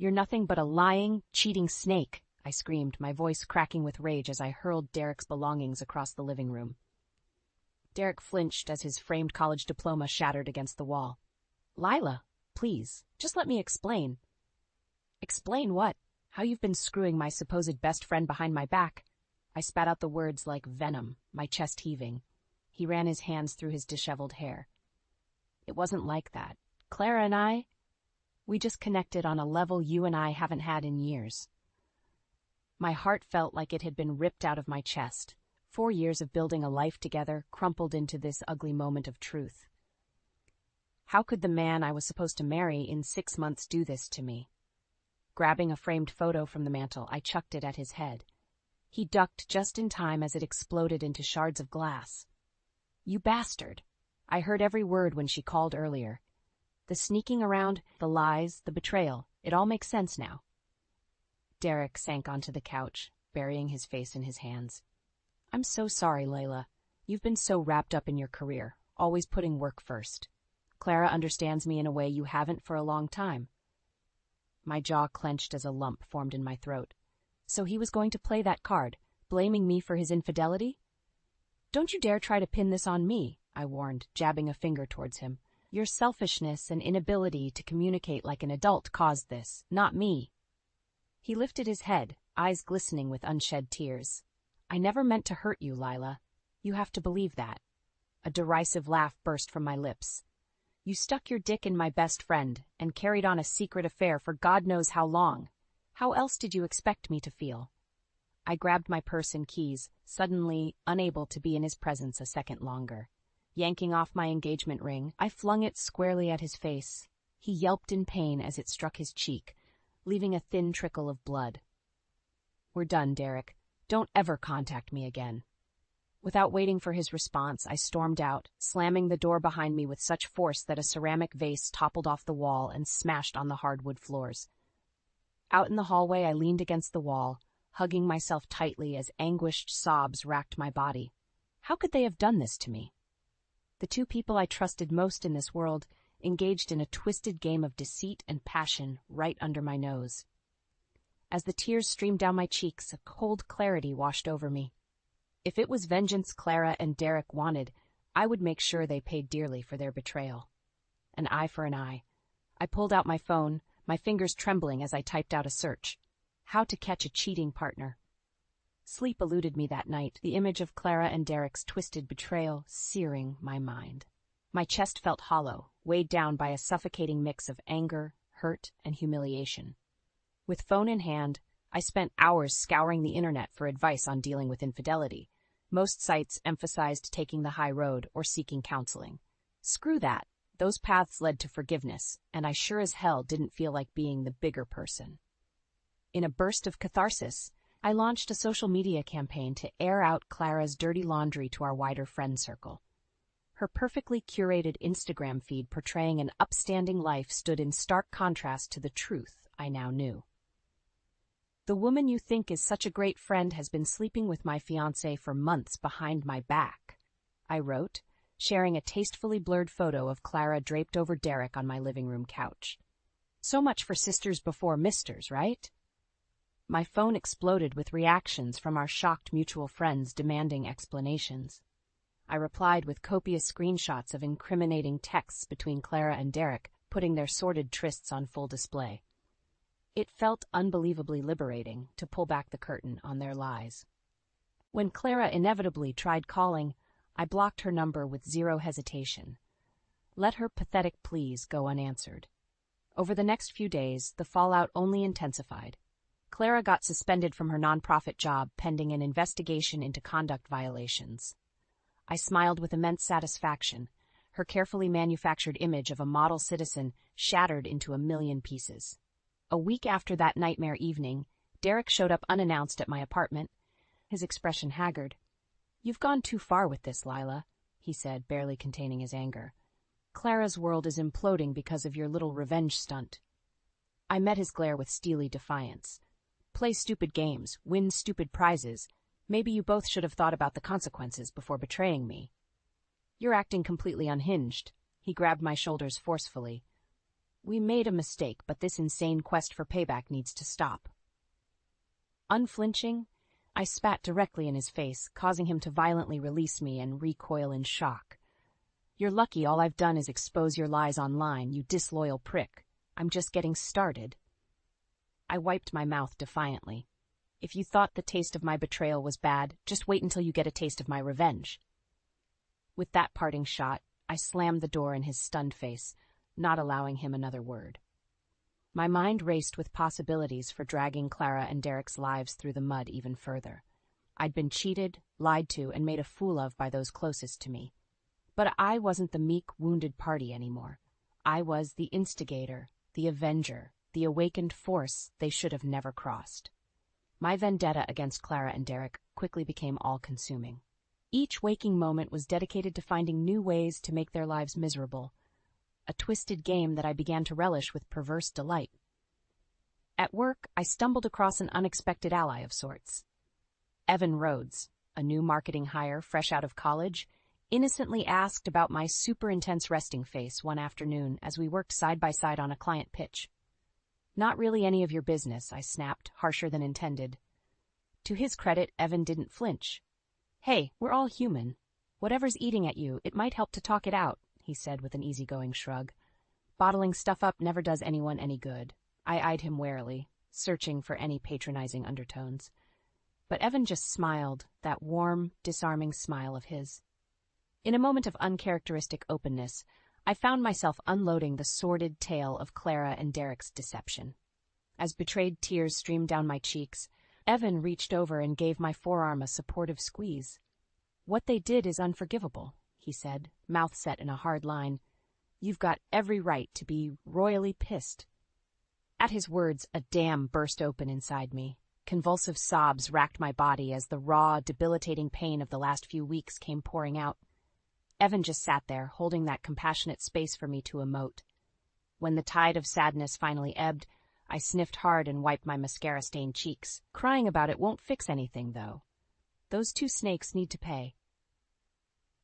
"You're nothing but a lying, cheating snake," I screamed, my voice cracking with rage as I hurled Derek's belongings across the living room. Derek flinched as his framed college diploma shattered against the wall. "Lila, please, just let me explain." "Explain what? How you've been screwing my supposed best friend behind my back?" I spat out the words like venom, my chest heaving. He ran his hands through his disheveled hair. "It wasn't like that. Clara and we just connected on a level you and I haven't had in years." My heart felt like it had been ripped out of my chest. 4 years of building a life together crumpled into this ugly moment of truth. How could the man I was supposed to marry in 6 months do this to me? Grabbing a framed photo from the mantel, I chucked it at his head. He ducked just in time as it exploded into shards of glass. "You bastard!" I heard every word when she called earlier. The sneaking around, the lies, the betrayal, it all makes sense now. Derek sank onto the couch, burying his face in his hands. "I'm so sorry, Layla. You've been so wrapped up in your career, always putting work first. Clara understands me in a way you haven't for a long time." My jaw clenched as a lump formed in my throat. So he was going to play that card, blaming me for his infidelity? "Don't you dare try to pin this on me," I warned, jabbing a finger towards him. "Your selfishness and inability to communicate like an adult caused this, not me." He lifted his head, eyes glistening with unshed tears. "I never meant to hurt you, Lila. You have to believe that." A derisive laugh burst from my lips. "You stuck your dick in my best friend and carried on a secret affair for God knows how long. How else did you expect me to feel?" I grabbed my purse and keys, suddenly unable to be in his presence a second longer. Yanking off my engagement ring, I flung it squarely at his face. He yelped in pain as it struck his cheek, leaving a thin trickle of blood. "We're done, Derek. Don't ever contact me again." Without waiting for his response, I stormed out, slamming the door behind me with such force that a ceramic vase toppled off the wall and smashed on the hardwood floors. Out in the hallway, I leaned against the wall, hugging myself tightly as anguished sobs racked my body. How could they have done this to me? The two people I trusted most in this world engaged in a twisted game of deceit and passion right under my nose. As the tears streamed down my cheeks, a cold clarity washed over me. If it was vengeance Clara and Derek wanted, I would make sure they paid dearly for their betrayal. An eye for an eye. I pulled out my phone, my fingers trembling as I typed out a search. How to catch a cheating partner. Sleep eluded me that night, the image of Clara and Derek's twisted betrayal searing my mind. My chest felt hollow, weighed down by a suffocating mix of anger, hurt, and humiliation. With phone in hand, I spent hours scouring the internet for advice on dealing with infidelity. Most sites emphasized taking the high road or seeking counseling. Screw that. Those paths led to forgiveness, and I sure as hell didn't feel like being the bigger person. In a burst of catharsis, I launched a social media campaign to air out Clara's dirty laundry to our wider friend circle. Her perfectly curated Instagram feed portraying an upstanding life stood in stark contrast to the truth I now knew. "The woman you think is such a great friend has been sleeping with my fiancé for months behind my back," I wrote, sharing a tastefully blurred photo of Clara draped over Derek on my living room couch. So much for sisters before misters, right? My phone exploded with reactions from our shocked mutual friends demanding explanations. I replied with copious screenshots of incriminating texts between Clara and Derek, putting their sordid trysts on full display. It felt unbelievably liberating to pull back the curtain on their lies. When Clara inevitably tried calling, I blocked her number with zero hesitation. Let her pathetic pleas go unanswered. Over the next few days, the fallout only intensified. Clara got suspended from her nonprofit job pending an investigation into conduct violations. I smiled with immense satisfaction, her carefully manufactured image of a model citizen shattered into a million pieces. A week after that nightmare evening, Derek showed up unannounced at my apartment, his expression haggard. "You've gone too far with this, Lila," he said, barely containing his anger. "Clara's world is imploding because of your little revenge stunt." I met his glare with steely defiance. "Play stupid games, win stupid prizes. Maybe you both should have thought about the consequences before betraying me." "You're acting completely unhinged." He grabbed my shoulders forcefully. We made a mistake, but this insane quest for payback needs to stop. Unflinching, I spat directly in his face, causing him to violently release me and recoil in shock. You're lucky all I've done is expose your lies online, you disloyal prick. I'm just getting started. I wiped my mouth defiantly. If you thought the taste of my betrayal was bad, just wait until you get a taste of my revenge. With that parting shot, I slammed the door in his stunned face, not allowing him another word. My mind raced with possibilities for dragging Clara and Derek's lives through the mud even further. I'd been cheated, lied to, and made a fool of by those closest to me. But I wasn't the meek, wounded party anymore. I was the instigator, the avenger, the awakened force they should have never crossed. My vendetta against Clara and Derek quickly became all-consuming. Each waking moment was dedicated to finding new ways to make their lives miserable, a twisted game that I began to relish with perverse delight. At work, I stumbled across an unexpected ally of sorts. Evan Rhodes, a new marketing hire fresh out of college, innocently asked about my super-intense resting face one afternoon as we worked side by side on a client pitch. Not really any of your business, I snapped, harsher than intended. To his credit, Evan didn't flinch. Hey, we're all human. Whatever's eating at you, it might help to talk it out, he said with an easygoing shrug. Bottling stuff up never does anyone any good. I eyed him warily, searching for any patronizing undertones. But Evan just smiled, that warm, disarming smile of his. In a moment of uncharacteristic openness, I found myself unloading the sordid tale of Clara and Derek's deception. As betrayed tears streamed down my cheeks, Evan reached over and gave my forearm a supportive squeeze. What they did is unforgivable, he said, mouth set in a hard line. You've got every right to be royally pissed. At his words, a dam burst open inside me. Convulsive sobs racked my body as the raw, debilitating pain of the last few weeks came pouring out. Evan just sat there, holding that compassionate space for me to emote. When the tide of sadness finally ebbed, I sniffed hard and wiped my mascara-stained cheeks. Crying about it won't fix anything, though. Those two snakes need to pay.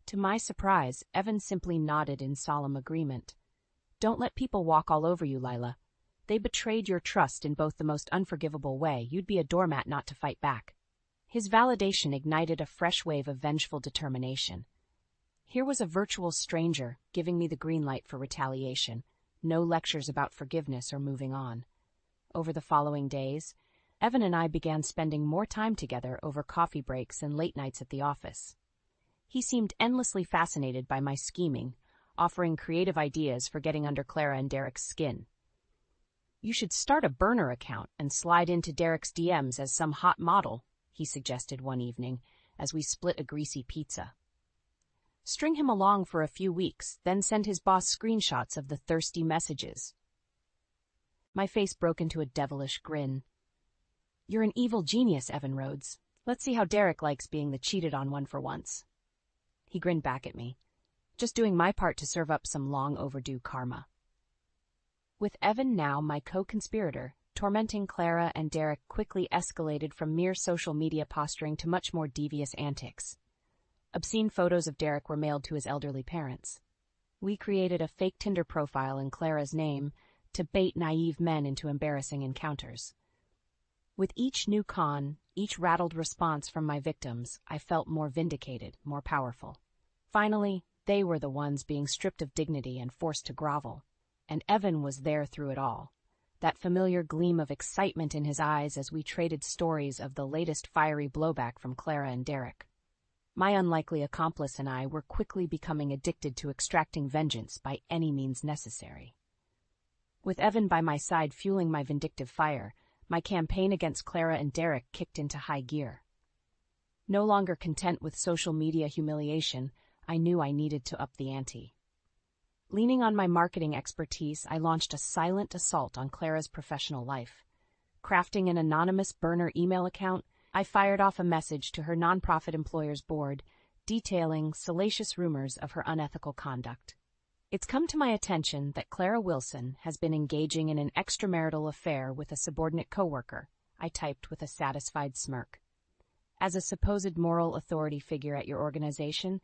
To my surprise, Evan simply nodded in solemn agreement. Don't let people walk all over you, Lila. They betrayed your trust in both the most unforgivable way. You'd be a doormat not to fight back. His validation ignited a fresh wave of vengeful determination. Here was a virtual stranger giving me the green light for retaliation, no lectures about forgiveness or moving on. Over the following days, Evan and I began spending more time together over coffee breaks and late nights at the office. He seemed endlessly fascinated by my scheming, offering creative ideas for getting under Clara and Derek's skin. You should start a burner account and slide into Derek's DMs as some hot model, he suggested one evening as we split a greasy pizza. String him along for a few weeks, then send his boss screenshots of the thirsty messages. My face broke into a devilish grin. You're an evil genius, Evan Rhodes. Let's see how Derek likes being the cheated on one for once. He grinned back at me. Just doing my part to serve up some long overdue karma. With Evan now my co-conspirator, tormenting Clara and Derek quickly escalated from mere social media posturing to much more devious antics. Obscene photos of Derek were mailed to his elderly parents. We created a fake Tinder profile in Clara's name to bait naive men into embarrassing encounters. With each new con, each rattled response from my victims, I felt more vindicated, more powerful. Finally, they were the ones being stripped of dignity and forced to grovel. And Evan was there through it all, that familiar gleam of excitement in his eyes as we traded stories of the latest fiery blowback from Clara and Derek. My unlikely accomplice and I were quickly becoming addicted to extracting vengeance by any means necessary. With Evan by my side fueling my vindictive fire, my campaign against Clara and Derek kicked into high gear. No longer content with social media humiliation, I knew I needed to up the ante. Leaning on my marketing expertise, I launched a silent assault on Clara's professional life. Crafting an anonymous burner email account, I fired off a message to her nonprofit employer's board, detailing salacious rumors of her unethical conduct. It's come to my attention that Clara Wilson has been engaging in an extramarital affair with a subordinate coworker, I typed with a satisfied smirk. As a supposed moral authority figure at your organization,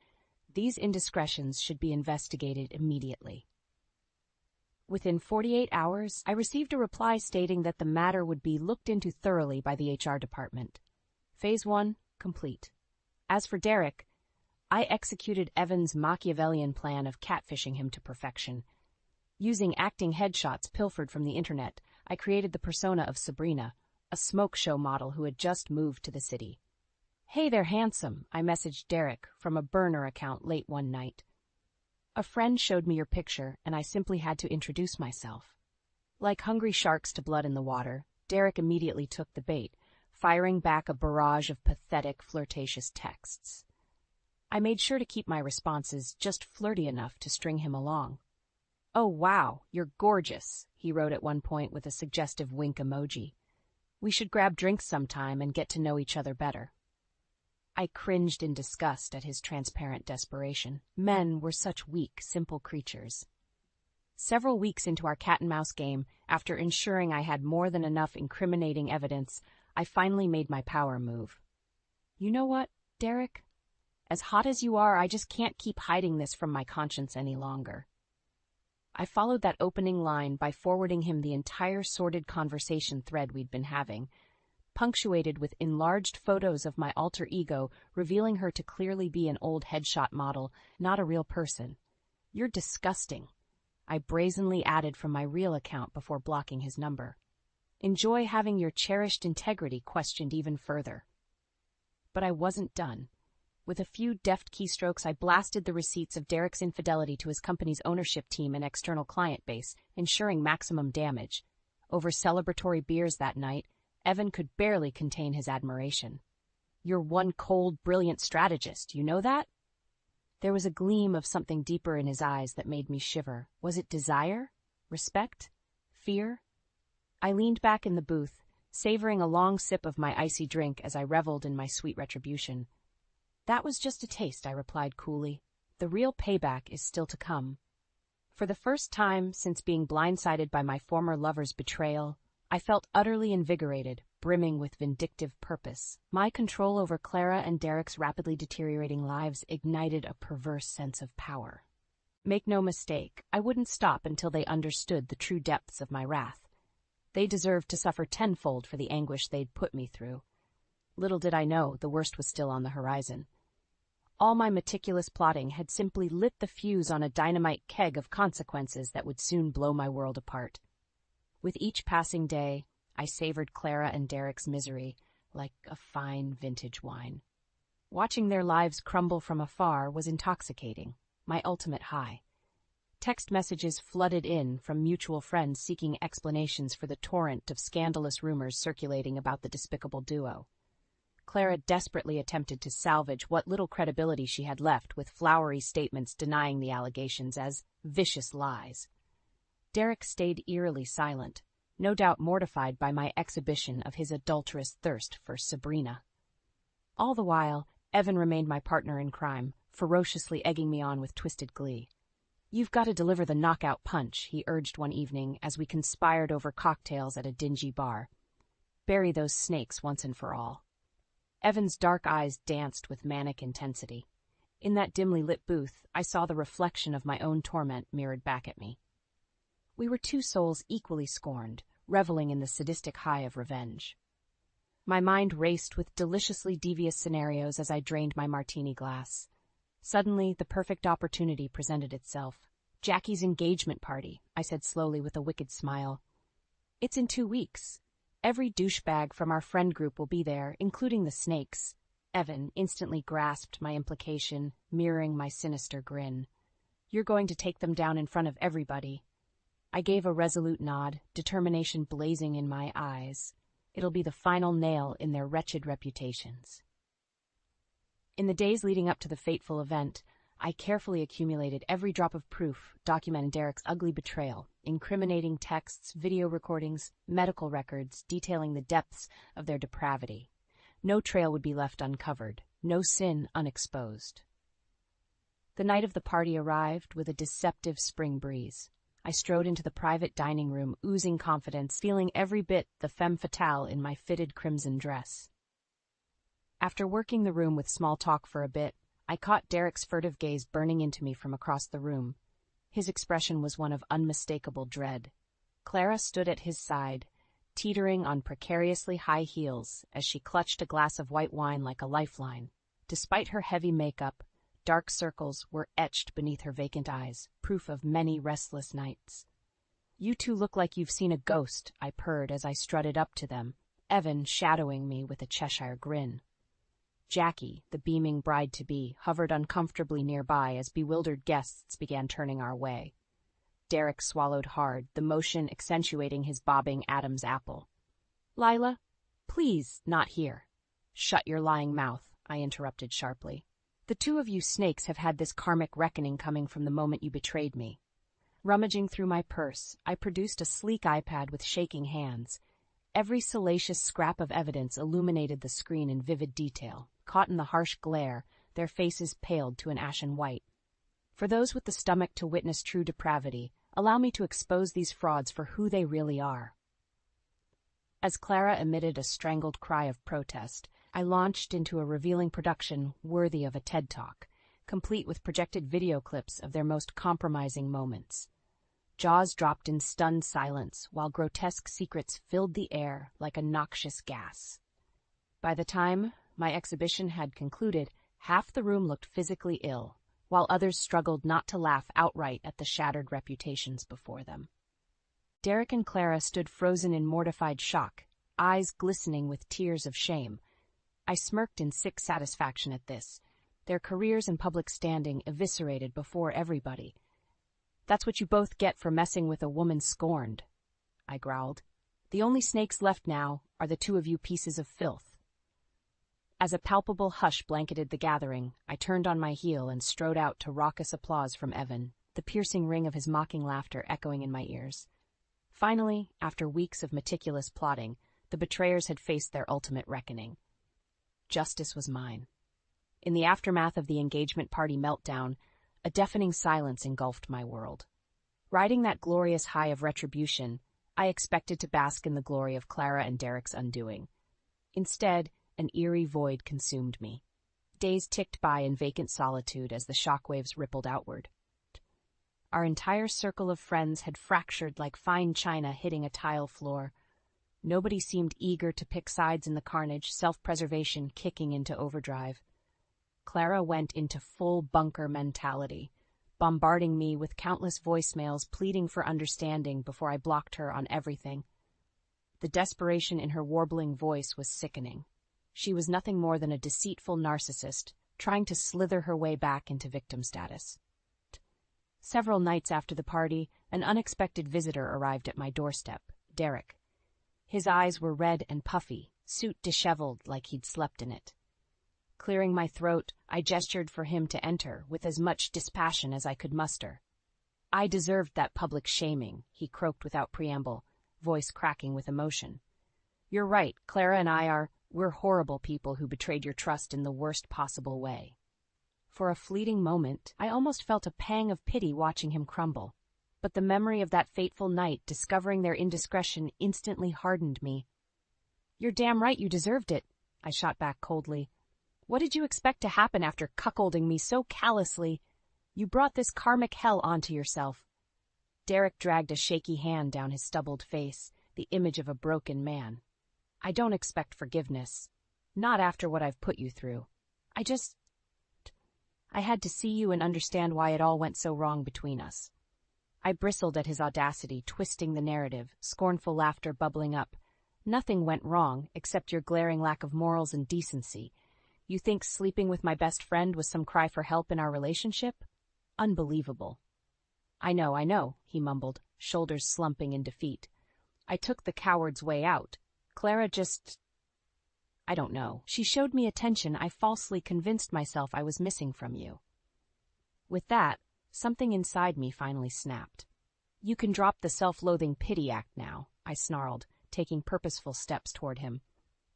these indiscretions should be investigated immediately. Within 48 hours, I received a reply stating that the matter would be looked into thoroughly by the HR department. Phase 1, complete. As for Derek, I executed Evan's Machiavellian plan of catfishing him to perfection. Using acting headshots pilfered from the internet, I created the persona of Sabrina, a smoke show model who had just moved to the city. "Hey there, handsome," I messaged Derek from a burner account late one night. "A friend showed me your picture, and I simply had to introduce myself." Like hungry sharks to blood in the water, Derek immediately took the bait, firing back a barrage of pathetic, flirtatious texts. I made sure to keep my responses just flirty enough to string him along. "Oh wow, you're gorgeous," he wrote at one point with a suggestive wink emoji. "We should grab drinks sometime and get to know each other better." I cringed in disgust at his transparent desperation. Men were such weak, simple creatures. Several weeks into our cat-and-mouse game, after ensuring I had more than enough incriminating evidence, I finally made my power move. "You know what, Derek? As hot as you are, I just can't keep hiding this from my conscience any longer." I followed that opening line by forwarding him the entire sordid conversation thread we'd been having, punctuated with enlarged photos of my alter ego, revealing her to clearly be an old headshot model, not a real person. "You're disgusting," I brazenly added from my real account before blocking his number. "Enjoy having your cherished integrity questioned even further." But I wasn't done. With a few deft keystrokes, I blasted the receipts of Derek's infidelity to his company's ownership team and external client base, ensuring maximum damage. Over celebratory beers that night, Evan could barely contain his admiration. "You're one cold, brilliant strategist, you know that?" There was a gleam of something deeper in his eyes that made me shiver. Was it desire? Respect? Fear? I leaned back in the booth, savoring a long sip of my icy drink as I reveled in my sweet retribution. "That was just a taste," I replied coolly. "The real payback is still to come." For the first time since being blindsided by my former lover's betrayal, I felt utterly invigorated, brimming with vindictive purpose. My control over Clara and Derek's rapidly deteriorating lives ignited a perverse sense of power. Make no mistake, I wouldn't stop until they understood the true depths of my wrath. They deserved to suffer tenfold for the anguish they'd put me through. Little did I know the worst was still on the horizon. All my meticulous plotting had simply lit the fuse on a dynamite keg of consequences that would soon blow my world apart. With each passing day, I savored Clara and Derek's misery like a fine vintage wine. Watching their lives crumble from afar was intoxicating, my ultimate high. Text messages flooded in from mutual friends seeking explanations for the torrent of scandalous rumors circulating about the despicable duo. Clara desperately attempted to salvage what little credibility she had left with flowery statements denying the allegations as vicious lies. Derek stayed eerily silent, no doubt mortified by my exhibition of his adulterous thirst for Sabrina. All the while, Evan remained my partner in crime, ferociously egging me on with twisted glee. "You've got to deliver the knockout punch," he urged one evening as we conspired over cocktails at a dingy bar. "Bury those snakes once and for all." Evan's dark eyes danced with manic intensity. In that dimly lit booth, I saw the reflection of my own torment mirrored back at me. We were two souls equally scorned, reveling in the sadistic high of revenge. My mind raced with deliciously devious scenarios as I drained my martini glass. Suddenly, the perfect opportunity presented itself. "Jackie's engagement party," I said slowly with a wicked smile. "It's in 2 weeks. Every douchebag from our friend group will be there, including the snakes." Evan instantly grasped my implication, mirroring my sinister grin. "You're going to take them down in front of everybody." I gave a resolute nod, determination blazing in my eyes. It'll be the final nail in their wretched reputations. In the days leading up to the fateful event, I carefully accumulated every drop of proof documenting Derek's ugly betrayal, incriminating texts, video recordings, medical records detailing the depths of their depravity. No trail would be left uncovered, no sin unexposed. The night of the party arrived with a deceptive spring breeze. I strode into the private dining room, oozing confidence, feeling every bit the femme fatale in my fitted crimson dress. After working the room with small talk for a bit, I caught Derek's furtive gaze burning into me from across the room. His expression was one of unmistakable dread. Clara stood at his side, teetering on precariously high heels as she clutched a glass of white wine like a lifeline. Despite her heavy makeup, dark circles were etched beneath her vacant eyes, proof of many restless nights. "You two look like you've seen a ghost," I purred as I strutted up to them, Evan shadowing me with a Cheshire grin. Jackie, the beaming bride-to-be, hovered uncomfortably nearby as bewildered guests began turning our way. Derek swallowed hard, the motion accentuating his bobbing Adam's apple. "Lila, please, not here." "Shut your lying mouth," I interrupted sharply. "The two of you snakes have had this karmic reckoning coming from the moment you betrayed me." Rummaging through my purse, I produced a sleek iPad with shaking hands. Every salacious scrap of evidence illuminated the screen in vivid detail. Caught in the harsh glare, their faces paled to an ashen white. For those with the stomach to witness true depravity, allow me to expose these frauds for who they really are. As Clara emitted a strangled cry of protest, I launched into a revealing production worthy of a TED Talk, complete with projected video clips of their most compromising moments. Jaws dropped in stunned silence, while grotesque secrets filled the air like a noxious gas. By the time my exhibition had concluded, half the room looked physically ill, while others struggled not to laugh outright at the shattered reputations before them. Derek and Clara stood frozen in mortified shock, eyes glistening with tears of shame. I smirked in sick satisfaction at this, their careers and public standing eviscerated before everybody. "That's what you both get for messing with a woman scorned," I growled. "The only snakes left now are the two of you pieces of filth." As a palpable hush blanketed the gathering, I turned on my heel and strode out to raucous applause from Evan, the piercing ring of his mocking laughter echoing in my ears. Finally, after weeks of meticulous plotting, the betrayers had faced their ultimate reckoning. Justice was mine. In the aftermath of the engagement party meltdown, a deafening silence engulfed my world. Riding that glorious high of retribution, I expected to bask in the glory of Clara and Derek's undoing. Instead, an eerie void consumed me. Days ticked by in vacant solitude as the shockwaves rippled outward. Our entire circle of friends had fractured like fine china hitting a tile floor. Nobody seemed eager to pick sides in the carnage, self-preservation kicking into overdrive. Clara went into full bunker mentality, bombarding me with countless voicemails pleading for understanding before I blocked her on everything. The desperation in her warbling voice was sickening. She was nothing more than a deceitful narcissist, trying to slither her way back into victim status. Several nights after the party, an unexpected visitor arrived at my doorstep, Derek. His eyes were red and puffy, suit disheveled like he'd slept in it. Clearing my throat, I gestured for him to enter, with as much dispassion as I could muster. "I deserved that public shaming," he croaked without preamble, voice cracking with emotion. "You're right, Clara and we're horrible people who betrayed your trust in the worst possible way." For a fleeting moment, I almost felt a pang of pity watching him crumble. But the memory of that fateful night, discovering their indiscretion, instantly hardened me. "You're damn right you deserved it," I shot back coldly. "What did you expect to happen after cuckolding me so callously? You brought this karmic hell onto yourself." Derek dragged a shaky hand down his stubbled face, the image of a broken man. "I don't expect forgiveness. Not after what I've put you through. I had to see you and understand why it all went so wrong between us." I bristled at his audacity, twisting the narrative, scornful laughter bubbling up. "Nothing went wrong, except your glaring lack of morals and decency. You think sleeping with my best friend was some cry for help in our relationship? Unbelievable." I know, he mumbled, shoulders slumping in defeat. "I took the coward's way out. Clara I don't know. She showed me attention I falsely convinced myself I was missing from you." With that, something inside me finally snapped. "You can drop the self-loathing pity act now," I snarled, taking purposeful steps toward him.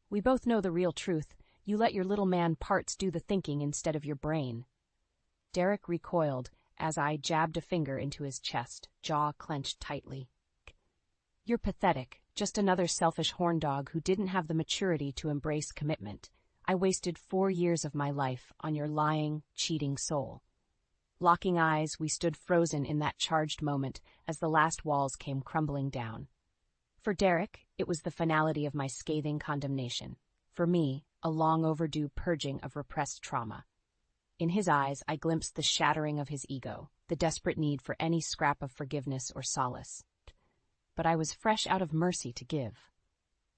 "We both know the real truth. You let your little man parts do the thinking instead of your brain." Derek recoiled as I jabbed a finger into his chest, jaw clenched tightly. "You're pathetic, just another selfish horndog who didn't have the maturity to embrace commitment. I wasted 4 years of my life on your lying, cheating soul." Locking eyes, we stood frozen in that charged moment as the last walls came crumbling down. For Derek, it was the finality of my scathing condemnation. For me, a long-overdue purging of repressed trauma. In his eyes, I glimpsed the shattering of his ego, the desperate need for any scrap of forgiveness or solace. But I was fresh out of mercy to give.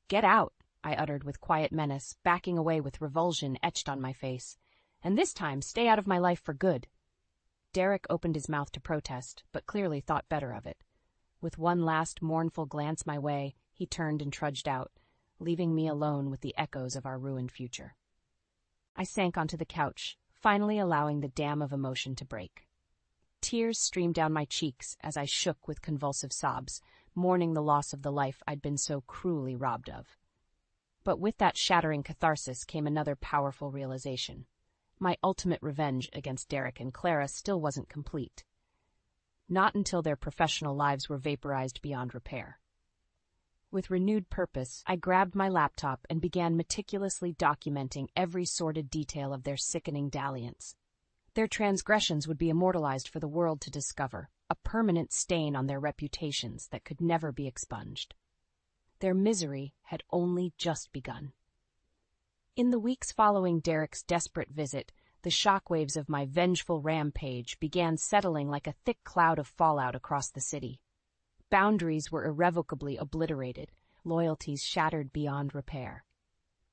"Get out," I uttered with quiet menace, backing away with revulsion etched on my face. "And this time, stay out of my life for good." Derek opened his mouth to protest, but clearly thought better of it. With one last mournful glance my way, he turned and trudged out, leaving me alone with the echoes of our ruined future. I sank onto the couch, finally allowing the dam of emotion to break. Tears streamed down my cheeks as I shook with convulsive sobs, mourning the loss of the life I'd been so cruelly robbed of. But with that shattering catharsis came another powerful realization. My ultimate revenge against Derek and Clara still wasn't complete. Not until their professional lives were vaporized beyond repair. With renewed purpose, I grabbed my laptop and began meticulously documenting every sordid detail of their sickening dalliance. Their transgressions would be immortalized for the world to discover, a permanent stain on their reputations that could never be expunged. Their misery had only just begun. In the weeks following Derek's desperate visit, the shockwaves of my vengeful rampage began settling like a thick cloud of fallout across the city. Boundaries were irrevocably obliterated, loyalties shattered beyond repair.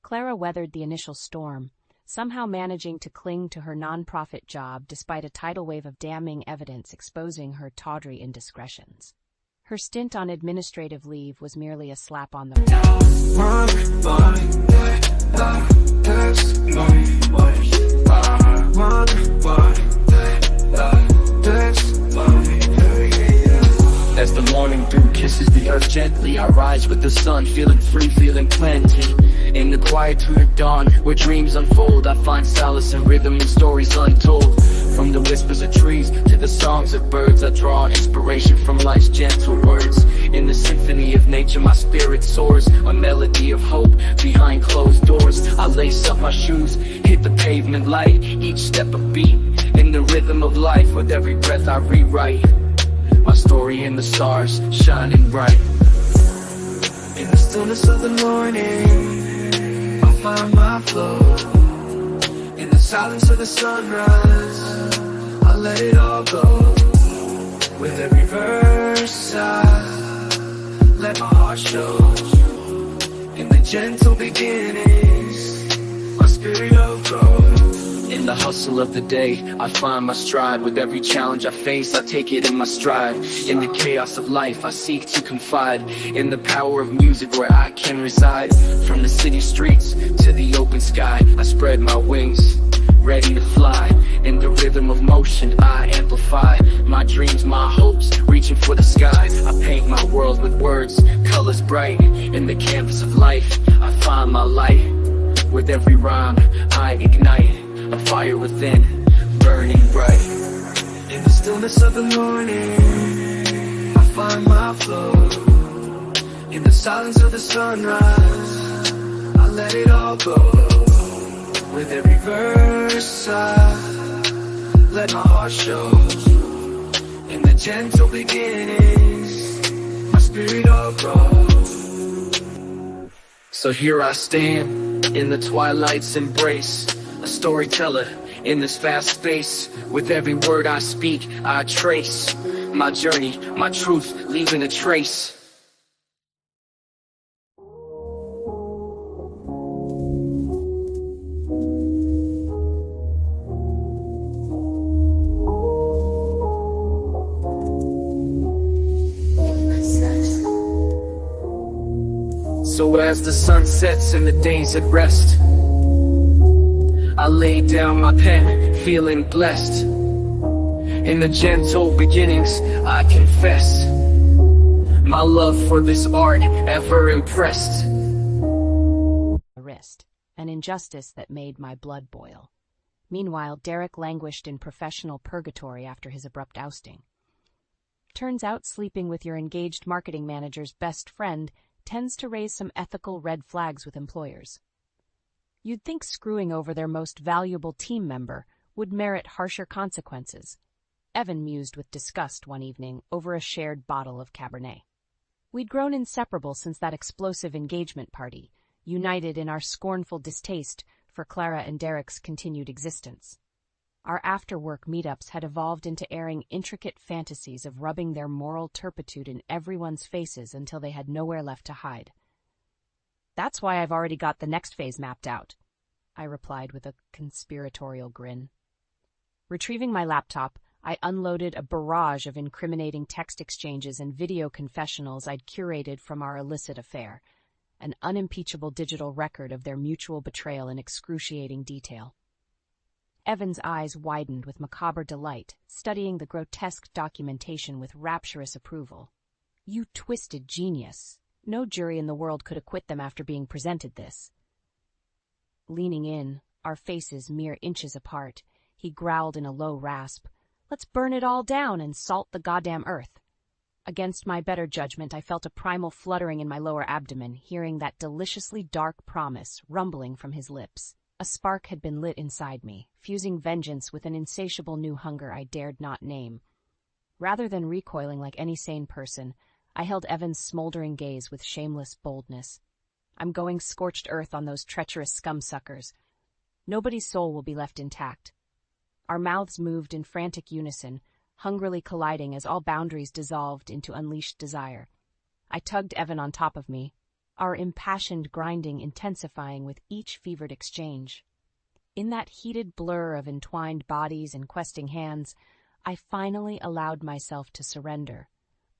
Clara weathered the initial storm, somehow managing to cling to her nonprofit job despite a tidal wave of damning evidence exposing her tawdry indiscretions. Her stint on administrative leave was merely a slap on the As the morning dew kisses the earth gently, I rise with the sun, feeling free, feeling plenty. In the quietude of dawn, where dreams unfold, I find solace in rhythm and stories untold. From the whispers of trees to the songs of birds, I draw inspiration from life's gentle words. In the symphony of nature, my spirit soars, a melody of hope behind closed doors. I lace up my shoes, hit the pavement light, each step a beat. In the rhythm of life, with every breath I rewrite my story in the stars, shining bright. In the stillness of the morning, I find my flow. In the silence of the sunrise, I let it all go. With every verse I let my heart show. In the gentle beginnings, my spirit will grow. In the hustle of the day, I find my stride. With every challenge I face, I take it in my stride. In the chaos of life, I seek to confide in the power of music where I can reside. From the city streets to the open sky, I spread my wings, ready to fly. In the rhythm of motion, I amplify my dreams, my hopes, reaching for the sky. I paint my world with words, colors bright. In the canvas of life, I find my light. With every rhyme, I ignite a fire within, burning bright. In the stillness of the morning, I find my flow. In the silence of the sunrise, I let it all go. With every verse I let my heart show. In the gentle beginnings, my spirit all grows. So here I stand, in the twilight's embrace, a storyteller in this vast space. With every word I speak, I trace my journey, my truth, leaving a trace. So as the sun sets and the day's at rest, I lay down my pen, feeling blessed. In the gentle beginnings, I confess my love for this art, ever impressed. wrist, an injustice that made my blood boil. Meanwhile, Derek languished in professional purgatory after his abrupt ousting. Turns out sleeping with your engaged marketing manager's best friend tends to raise some ethical red flags with employers. You'd think screwing over their most valuable team member would merit harsher consequences, Evan mused with disgust one evening over a shared bottle of Cabernet. We'd grown inseparable since that explosive engagement party, united in our scornful distaste for Clara and Derek's continued existence. Our after-work meetups had evolved into airing intricate fantasies of rubbing their moral turpitude in everyone's faces until they had nowhere left to hide. "That's why I've already got the next phase mapped out," I replied with a conspiratorial grin. Retrieving my laptop, I unloaded a barrage of incriminating text exchanges and video confessionals I'd curated from our illicit affair, an unimpeachable digital record of their mutual betrayal in excruciating detail. Evan's eyes widened with macabre delight, studying the grotesque documentation with rapturous approval. "You twisted genius. No jury in the world could acquit them after being presented this." Leaning in, our faces mere inches apart, he growled in a low rasp, "Let's burn it all down and salt the goddamn earth." Against my better judgment, I felt a primal fluttering in my lower abdomen, hearing that deliciously dark promise rumbling from his lips. A spark had been lit inside me, fusing vengeance with an insatiable new hunger I dared not name. Rather than recoiling like any sane person, I held Evan's smoldering gaze with shameless boldness. "I'm going scorched earth on those treacherous scum-suckers. Nobody's soul will be left intact." Our mouths moved in frantic unison, hungrily colliding as all boundaries dissolved into unleashed desire. I tugged Evan on top of me, our impassioned grinding intensifying with each fevered exchange. In that heated blur of entwined bodies and questing hands, I finally allowed myself to surrender,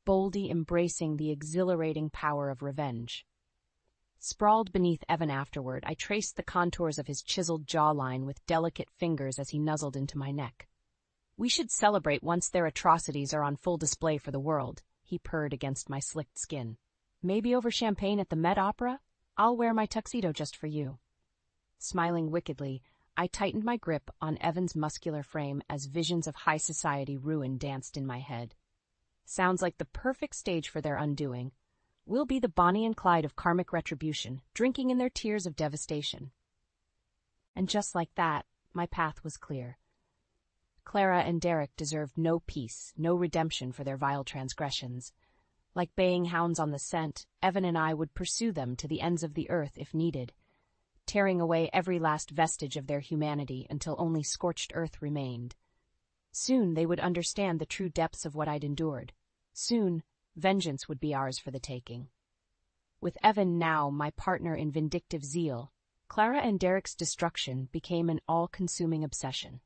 boldly embracing the exhilarating power of revenge. Sprawled beneath Evan afterward, I traced the contours of his chiseled jawline with delicate fingers as he nuzzled into my neck. "We should celebrate once their atrocities are on full display for the world," he purred against my slicked skin. "Maybe over champagne at the Met Opera? I'll wear my tuxedo just for you." Smiling wickedly, I tightened my grip on Evan's muscular frame as visions of high society ruin danced in my head. Sounds like the perfect stage for their undoing. We'll be the Bonnie and Clyde of karmic retribution, drinking in their tears of devastation. And just like that, my path was clear. Clara and Derek deserved no peace, no redemption for their vile transgressions. Like baying hounds on the scent, Evan and I would pursue them to the ends of the earth if needed, tearing away every last vestige of their humanity until only scorched earth remained. Soon they would understand the true depths of what I'd endured. Soon, vengeance would be ours for the taking. With Evan now my partner in vindictive zeal, Clara and Derek's destruction became an all-consuming obsession.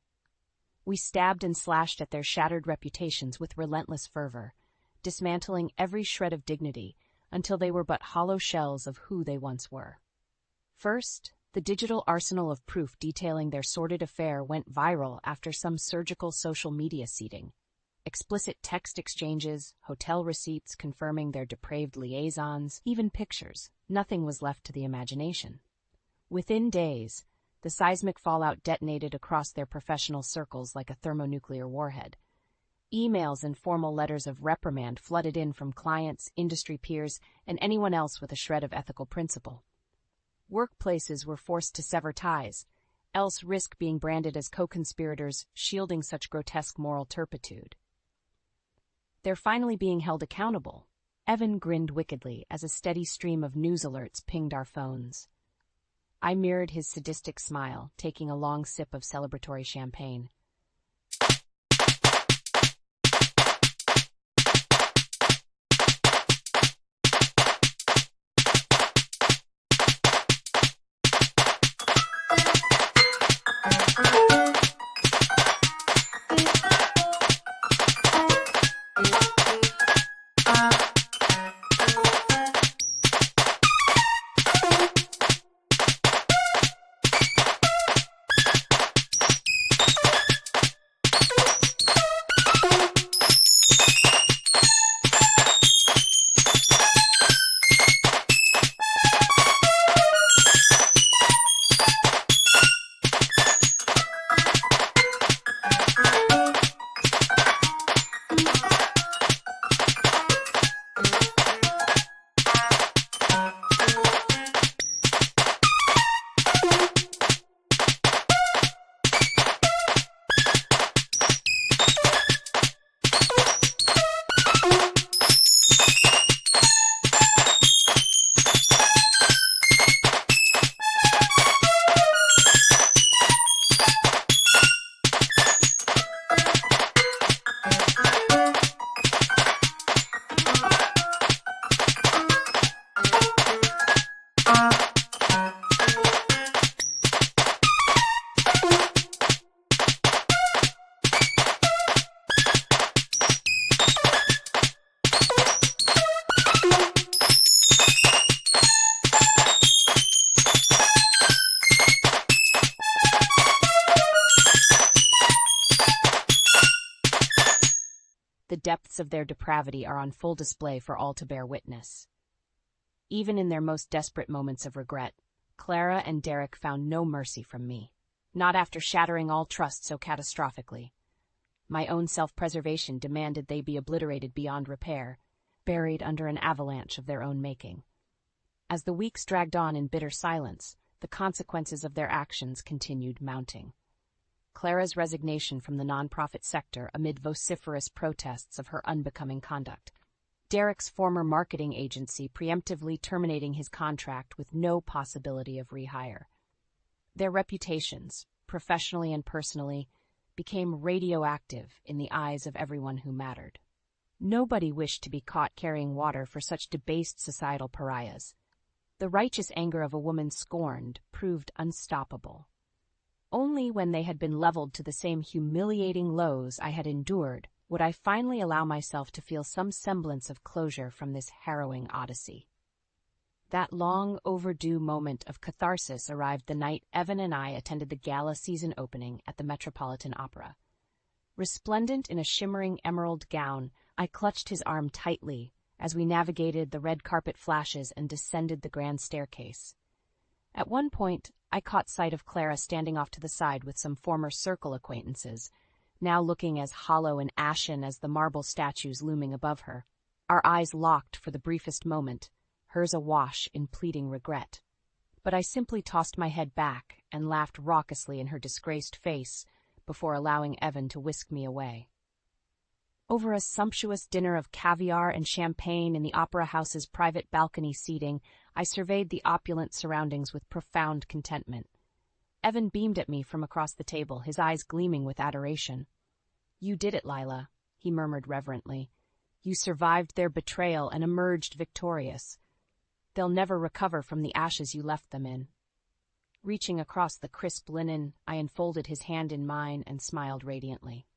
We stabbed and slashed at their shattered reputations with relentless fervor, dismantling every shred of dignity until they were but hollow shells of who they once were. First, the digital arsenal of proof detailing their sordid affair went viral after some surgical social media seeding. Explicit text exchanges, hotel receipts confirming their depraved liaisons, even pictures. Nothing was left to the imagination. Within days, the seismic fallout detonated across their professional circles like a thermonuclear warhead. Emails and formal letters of reprimand flooded in from clients, industry peers, and anyone else with a shred of ethical principle. Workplaces were forced to sever ties, else risk being branded as co-conspirators shielding such grotesque moral turpitude. They're finally being held accountable. Evan grinned wickedly as a steady stream of news alerts pinged our phones. I mirrored his sadistic smile, taking a long sip of celebratory champagne. depths of their depravity are on full display for all to bear witness. Even in their most desperate moments of regret, Clara and Derek found no mercy from me. Not after shattering all trust so catastrophically. My own self-preservation demanded they be obliterated beyond repair, buried under an avalanche of their own making. As the weeks dragged on in bitter silence, the consequences of their actions continued mounting. Clara's resignation from the nonprofit sector amid vociferous protests of her unbecoming conduct. Derek's former marketing agency preemptively terminating his contract with no possibility of rehire. Their reputations, professionally and personally, became radioactive in the eyes of everyone who mattered. Nobody wished to be caught carrying water for such debased societal pariahs. The righteous anger of a woman scorned proved unstoppable. Only when they had been leveled to the same humiliating lows I had endured would I finally allow myself to feel some semblance of closure from this harrowing odyssey. That long overdue moment of catharsis arrived the night Evan and I attended the gala season opening at the Metropolitan Opera. Resplendent in a shimmering emerald gown, I clutched his arm tightly as we navigated the red carpet flashes and descended the grand staircase. At one point, I caught sight of Clara standing off to the side with some former circle acquaintances, now looking as hollow and ashen as the marble statues looming above her. Our eyes locked for the briefest moment, hers awash in pleading regret. But I simply tossed my head back and laughed raucously in her disgraced face before allowing Evan to whisk me away. Over a sumptuous dinner of caviar and champagne in the opera house's private balcony seating, I surveyed the opulent surroundings with profound contentment. Evan beamed at me from across the table, his eyes gleaming with adoration. "You did it, Lila," he murmured reverently. "You survived their betrayal and emerged victorious. They'll never recover from the ashes you left them in." Reaching across the crisp linen, I enfolded his hand in mine and smiled radiantly.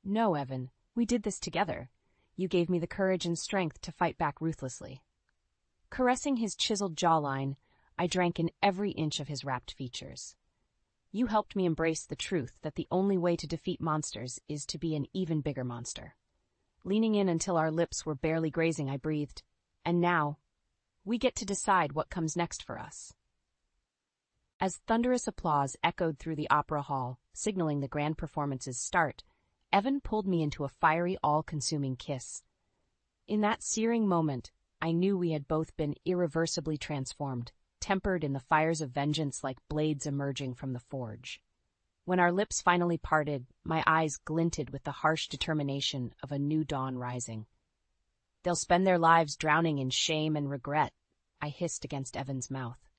"No, Evan. We did this together. You gave me the courage and strength to fight back ruthlessly." Caressing his chiseled jawline, I drank in every inch of his rapt features. "You helped me embrace the truth that the only way to defeat monsters is to be an even bigger monster." Leaning in until our lips were barely grazing, I breathed, "And now, we get to decide what comes next for us." As thunderous applause echoed through the opera hall, signaling the grand performance's start, Evan pulled me into a fiery, all-consuming kiss. In that searing moment, I knew we had both been irreversibly transformed, tempered in the fires of vengeance like blades emerging from the forge. When our lips finally parted, my eyes glinted with the harsh determination of a new dawn rising. "They'll spend their lives drowning in shame and regret," I hissed against Evan's mouth.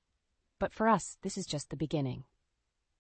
"But for us, this is just the beginning."